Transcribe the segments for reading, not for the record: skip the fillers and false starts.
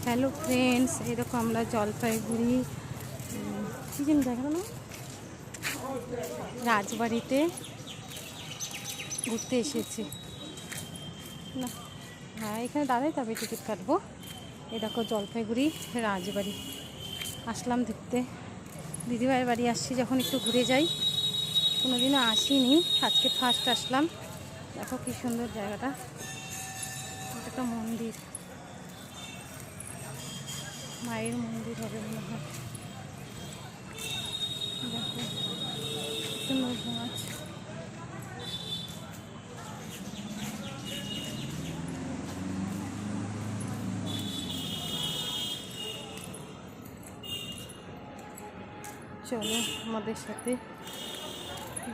Hello friends, এরকম আমরা জলপাইগুড়ি কী যেন দেখা না রাজবাড়িতে ঘুরতে এসেছি। না হ্যাঁ, এখানে দাঁড়াই তবে টিকিট কাটবো। এই দেখো জলপাইগুড়ি রাজবাড়ি আসলাম দেখতে। দিদিভাইয়ের বাড়ি আসছি যখন একটু ঘুরে যাই, কোনোদিনও আসিনি, আজকে ফার্স্ট আসলাম। দেখো কি সুন্দর জায়গাটা, এটা একটা মন্দির, মায়ের মন্দির হবে মনে হয়। দেখো সুন্দর গাছ, চলো আমাদের সাথে।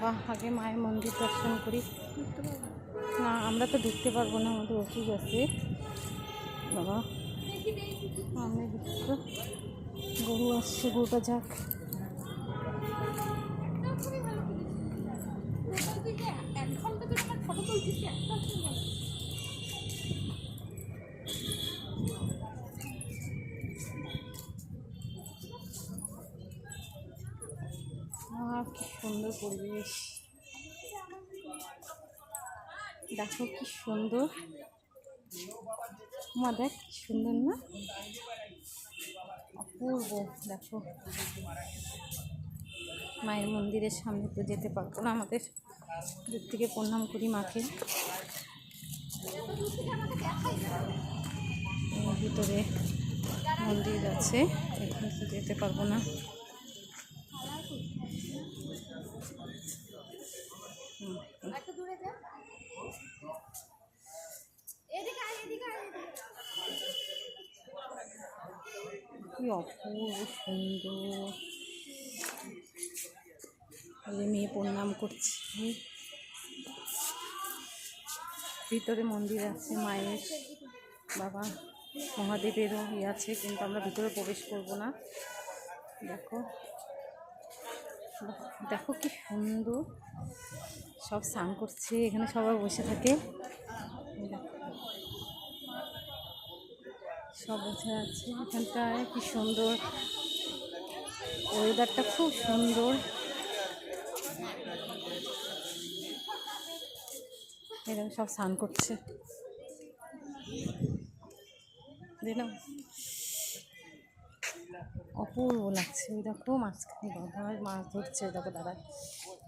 বা আগে মায়ের মন্দির দর্শন করি। না, আমরা তো ঢুকতে পারবো না, আমাদের ওষুধ আছে বাবা। আমি দেখছো গরু আসছে, গরুটা যাক। কি সুন্দর পরিবেশ, দেখো কি সুন্দর। মা দেখ কি সুন্দর না, অপূর্ব। দেখো মায়ের মন্দিরের সামনে তো যেতে পারবো না, আমাদের দূর থেকে প্রণাম করি মাকে। ভিতরে মন্দির আছে, এখানে তো যেতে পারবো না। কি অপূর্ব সুন্দর, মেয়ে প্রণাম করছি। ভিতরে মন্দির আছে মায়ের, বাবা মহাদেবেরও আছে, কিন্তু আমরা ভিতরে প্রবেশ করব না। দেখো দেখো কি সুন্দর, সব স্নান করছে এখানে, সবাই বসে থাকে, সব বসে আছে এখানটায়। কি সুন্দর ওয়েদারটা, খুব সুন্দর। এরকম সব স্নান করছে, দেখলাম অপূর্ব লাগছে। ওই দেখো মাঝখানে বাবা মাছ ধরছে, দেখো দাদা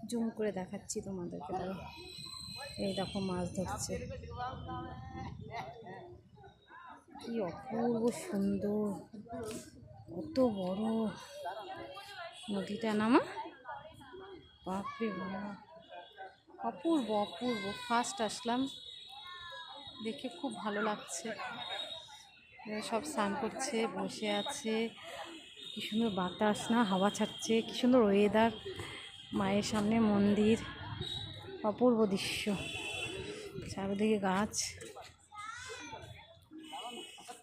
জুম করে দেখাচ্ছি তোমাদেরকে। দাদা এই দেখো মাছ ধরছে, কি অপূর্ব সুন্দর, কত বড় নদীটা নামা, বাপরে বাপ, অপূর্ব অপূর্ব। ফার্স্ট আসলাম, দেখে খুব ভালো লাগছে। সব স্নান করছে, বসে আছে, কি সুন্দর বাতাস না, হাওয়া ছাড়ছে, কি সুন্দর ওয়েদার। মায়ের সামনে মন্দির, অপূর্ব দৃশ্য, চারিদিকে গাছ।